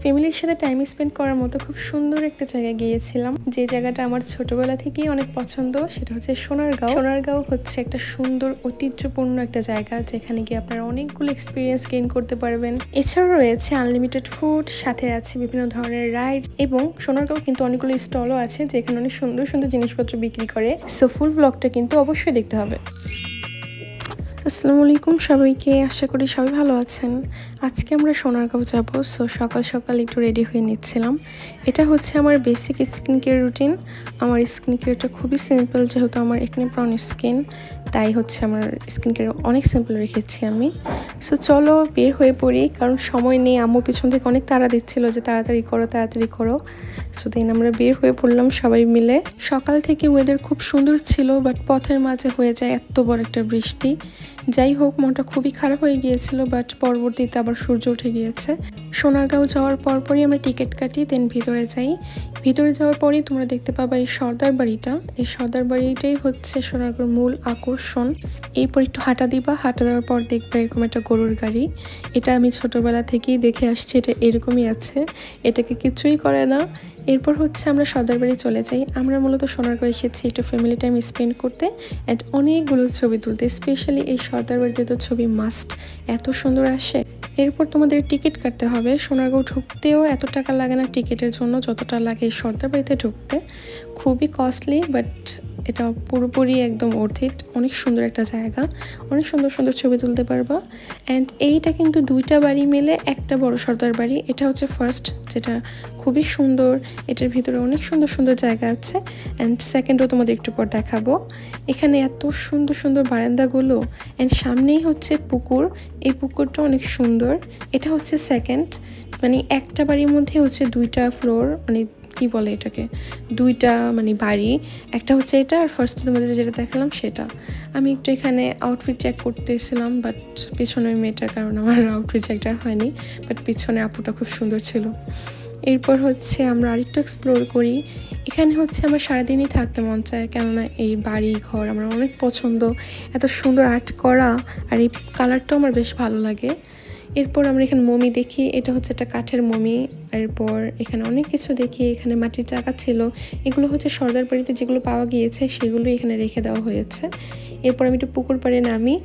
ফ্যামিলির সাথে time spend করার মতো খুব সুন্দর একটা জায়গায় গিয়েছিলাম, যে জায়গাটা আমার ছোটবেলা থেকেই অনেক পছন্দ। সেটা হচ্ছে সোনারগাঁও। সোনারগাঁও হচ্ছে একটা সুন্দর ঐতিহ্যপূর্ণ একটা জায়গা, যেখানে গিয়ে আপনারা অনেকগুলো এক্সপিরিয়েন্স গেইন করতে পারবেন। এছাড়াও রয়েছে আনলিমিটেড ফুড, সাথে আছে বিভিন্ন ধরনের রাইডস, এবং সোনারগাঁও কিন্তু অনেকগুলো স্টলও আছে যেখানে অনেক সুন্দর সুন্দর জিনিসপত্র বিক্রি করে। সো ফুল ব্লগটা কিন্তু অবশ্যই দেখতে হবে। আসসালামু আলাইকুম সবাইকে, আশা করি সবাই ভালো আছেন। আজকে আমরা সোনারগাঁও যাব। সো সকাল সকাল একটু রেডি হয়ে নিচ্ছিলাম। এটা হচ্ছে আমার বেসিক স্কিন কেয়ার রুটিন। আমার স্কিন কেয়ারটা খুবই সিম্পল, যেহেতু আমার একনি প্রন স্কিন, তাই হচ্ছে আমার স্কিন কেয়ার অনেক সিম্পল রেখেছি আমি। সো চলো বের হয়ে পড়ি, কারণ সময় নেই। আম্মু পিছন থেকে অনেক তাড়া দিচ্ছিল যে তাড়াতাড়ি করো তাড়াতাড়ি করো। সো দেন আমরা বের হয়ে পড়লাম সবাই মিলে। সকাল থেকে ওয়েদার খুব সুন্দর ছিল, বাট পথের মাঝে হয়ে যায় এত বড় একটা বৃষ্টি। যাই হোক, মনটা খুবই খারাপ হয়ে গিয়েছিল, বাট পরবর্তীতে আবার সূর্য উঠে গিয়েছে। সোনারগাঁও যাওয়ার পরপরই আমরা টিকিট কাটি, দেন ভিতরে যাই। ভিতরে যাওয়ার পরই তোমরা দেখতে পাবা এই সর্দার বাড়িটা। এই সর্দার বাড়িটাই হচ্ছে সোনারগাঁওর মূল আকর্ষণ। এরপর একটু হাঁটা দিবা, হাঁটা দেওয়ার পর দেখবে এরকম একটা গরুর গাড়ি। এটা আমি ছোটবেলা থেকেই দেখে আসছি, এটা এরকমই আছে, এটাকে কিছুই করে না। এরপর হচ্ছে আমরা সর্দার বাড়ি চলে যাই। আমরা মূলত সোনারগাঁও এসেছি একটু ফ্যামিলি টাইম স্পেন্ড করতে অ্যান্ড অনেকগুলো ছবি তুলতে। স্পেশালি এই সর্দার বাড়িতে তো ছবি মাস্ট, এত সুন্দর আসে। এরপর তোমাদের টিকিট কাটতে হবে। সোনারগাঁও ঢুকতেও এত টাকা লাগে না টিকিটের জন্য যতটা লাগে এই সর্দার বাড়িতে ঢুকতে। খুবই কস্টলি, বাট এটা পুরোপুরি একদম ওর্থ ইট। অনেক সুন্দর একটা জায়গা, অনেক সুন্দর সুন্দর ছবি তুলতে পারবা। অ্যান্ড এইটা কিন্তু দুইটা বাড়ি মিলে একটা বড় সর্দার বাড়ি। এটা হচ্ছে ফার্স্ট, যেটা খুবই সুন্দর। এটার ভিতরে অনেক সুন্দর সুন্দর জায়গা আছে। অ্যান্ড সেকেন্ডও তোমাদের একটু পর দেখাবো। এখানে এত সুন্দর সুন্দর বারান্দাগুলো, অ্যান্ড সামনেই হচ্ছে পুকুর। এই পুকুরটা অনেক সুন্দর। এটা হচ্ছে সেকেন্ড, মানে একটা বাড়ির মধ্যে হচ্ছে দুইটা ফ্লোর, মানে কি বলে এটাকে, দুইটা মানে বাড়ি। একটা হচ্ছে এটা, আর ফার্স্ট তোমাদের যেটা দেখালাম সেটা। আমি একটু এখানে আউটফিট চেক করতেছিলাম, বাট পিছনের মেয়েটার কারণে আমার আউটফিট চেকটা হয়নি, বাট পিছনে আপুটা খুব সুন্দর ছিল। এরপর হচ্ছে আমরা আরেকটু এক্সপ্লোর করি। এখানে হচ্ছে আমার সারাদিনই থাকতে মন চায়, কেননা এই বাড়ি ঘর আমার অনেক পছন্দ। এত সুন্দর আর্ট করা, আর এই কালারটাও আমার বেশ ভালো লাগে। এরপর আমরা এখানে মমি দেখি, এটা হচ্ছে একটা কাঠের মমি। এরপর এখানে অনেক কিছু দেখি। এখানে মাটির চাকা ছিল, এগুলো হচ্ছে সর্দার বাড়িতে যেগুলো পাওয়া গিয়েছে সেগুলো এখানে রেখে দেওয়া হয়েছে। এরপর আমি একটু পুকুর পাড়ে নামি।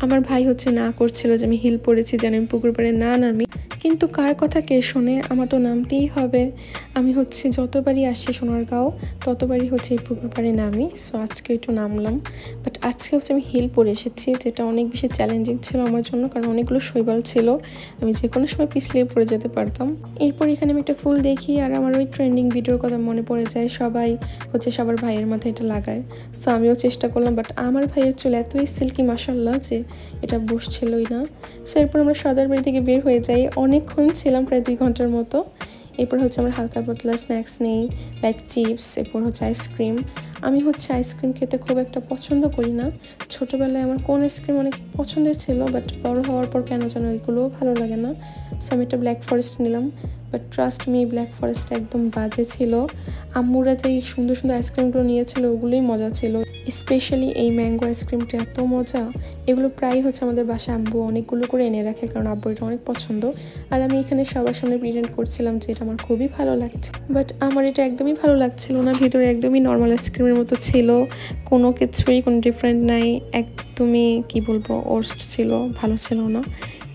আমার ভাই হচ্ছে না করছিল যে আমি হিল পরেছি যেন আমি পুকুর পাড়ে না নামি, কিন্তু কার কথা কে শোনে, আমার তো নামতেই হবে। আমি হচ্ছে যতবারই আসি সোনারগাঁও ততবারই হচ্ছে এই পুকুর পাড়ে নামি। সো আজকে একটু নামলাম, বাট আজকে হচ্ছে আমি হিল পরে এসেছি, যেটা অনেক বেশি চ্যালেঞ্জিং ছিল আমার জন্য, কারণ অনেকগুলো শৈবাল ছিল, আমি যে কোনো সময় পিছলিয়ে পড়ে যেতে পারতাম। এরপর এখানে আমি একটা ফুল দেখি, আর আমার ওই ট্রেন্ডিং ভিডিওর কথা মনে পড়ে যায়। সবাই হচ্ছে সবার ভাইয়ের মাথায় এটা লাগায়। সো আমিও চেষ্টা করলাম, বাট আমার ভাইয়ের চুল এতই সিল্কি মাশাআল্লাহ যে এটা বসছিলই না। সো এরপর আমরা সর্দার বাড়ি থেকে বের হয়ে যাই। অনেকক্ষণ ছিলাম, প্রায় 2 ঘন্টার মতো। এরপর হচ্ছে আমরা হালকা পাতলা স্ন্যাক্স নেই, লাইক চিপস, এরপর হচ্ছে আইসক্রিম। আমি হচ্ছে আইসক্রিম খেতে খুব একটা পছন্দ করি না। ছোটোবেলায় আমার কোন আইসক্রিম অনেক পছন্দের ছিল, বাট বড় হওয়ার পর কেন যেন ওইগুলোও ভালো লাগে না। সো আমি একটা ব্ল্যাক ফরেস্ট নিলাম, but trust me, black forest একদম বাজে ছিল। আম্মুরা যে সুন্দর সুন্দর আইসক্রিমগুলো নিয়েছিল ওগুলোই মজা ছিল। স্পেশালি এই ম্যাঙ্গো আইসক্রিমটা এত মজা। এগুলো প্রায় হচ্ছে আমাদের বাসায় আব্বু অনেকগুলো করে এনে রাখে, কারণ আব্বুর এটা অনেক পছন্দ। আর আমি এখানে সবার সামনে প্রেজেন্ট করছিলাম যে এটা আমার খুবই ভালো লাগছে, বাট আমার এটা একদমই ভালো লাগছিল না। ভিতরে একদমই নর্মাল আইসক্রিমের মতো ছিল, কোনো কিছুই কোনো ডিফারেন্ট নাই, একদমই কি বলবো ওর্স্ট ছিল, ভালো ছিল না।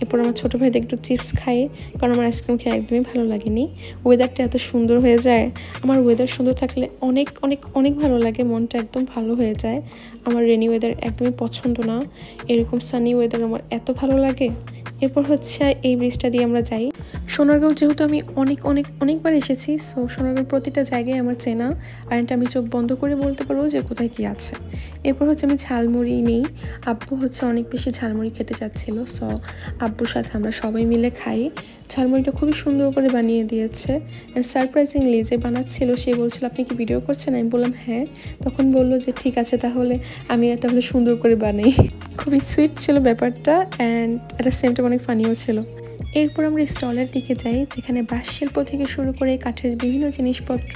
এরপর আমার ছোটো ভাইটা একটু চিপস খাই, কারণ আমার আইসক্রিম খেয়ে একদমই ভালো লাগেনি। ওয়েদারটা এত সুন্দর হয়ে যায়, আমার ওয়েদার সুন্দর থাকলে অনেক অনেক অনেক ভালো লাগে, মনটা একদম ভালো হয়ে যায়। আমার রেনি ওয়েদার একদমই পছন্দ না, এরকম সানি ওয়েদার আমার এত ভালো লাগে। এরপর হচ্ছে এই ব্রিজটা দিয়ে আমরা যাই। সোনারগাঁও যেহেতু আমি অনেকবার এসেছি, সো সোনারগাঁও প্রতিটা জায়গায় আমার চেনা, আর এটা আমি চোখ বন্ধ করে বলতে পারবো যে কোথায় কি আছে। এরপর হচ্ছে আমি ঝালমুড়ি নেই। আব্বু হচ্ছে অনেক বেশি ঝালমুড়ি খেতে চাচ্ছিল, সো আব্বুর সাথে আমরা সবাই মিলে খাই। ঝালমুড়িটা খুবই সুন্দর করে বানিয়ে দিয়েছে। অ্যান্ড সারপ্রাইজিংলি যে বানাচ্ছিল সে বলছিল আপনি কি ভিডিও করছেন, আমি বললাম হ্যাঁ। তখন বললো যে ঠিক আছে, তাহলে আমি তাহলে সুন্দর করে বানাই। খুবই সুইট ছিল ব্যাপারটা, and at the same time অনেক ফানিও ছিল। এরপর আমরা স্টলের দিকে যাই, যেখানে বাঁশ শিল্প থেকে শুরু করে কাঠের বিভিন্ন জিনিসপত্র,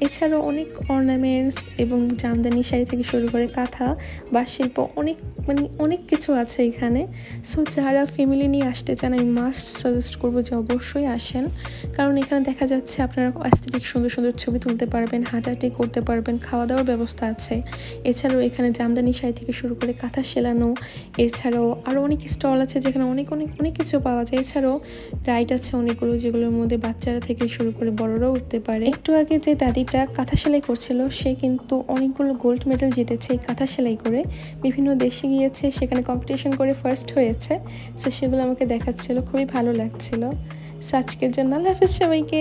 এছাড়াও অনেক অর্নামেন্টস এবং জামদানি শাড়ি থেকে শুরু করে কাঁথা, বাঁশ শিল্প, অনেক কিছু আছে এখানে। সো যারা ফ্যামিলি নিয়ে আসতে চান আমি মাস্ট সাজেস্ট করবো যে অবশ্যই আসেন, কারণ এখানে দেখা যাচ্ছে আপনারা অ্যাস্থেটিক সুন্দর সুন্দর ছবি তুলতে পারবেন, হাঁটাহাঁটি করতে পারবেন, খাওয়া দাওয়ার ব্যবস্থা আছে। এছাড়াও এখানে জামদানি শাড়ি থেকে শুরু করে কাঁথা সেলানো, এছাড়াও আরও অনেক স্টল আছে যেখানে অনেক কিছু পাওয়া যায়। এছাড়াও রাইড আছে অনেকগুলো, যেগুলোর মধ্যে বাচ্চারা থেকে শুরু করে বড়রাও উঠতে পারে। একটু আগে যে দাদিটা কাঁথা সেলাই করছিল সে কিন্তু অনেকগুলো গোল্ড মেডেল জিতেছে এই কাঁথা সেলাই করে, বিভিন্ন দেশে গিয়েছে, সেখানে কম্পিটিশন করে ফার্স্ট হয়েছে। সো সেগুলো আমাকে দেখাচ্ছিল, খুবই ভালো লাগছিল। সো আজকের জন্য আল্লাহ হাফেজ সবাইকে।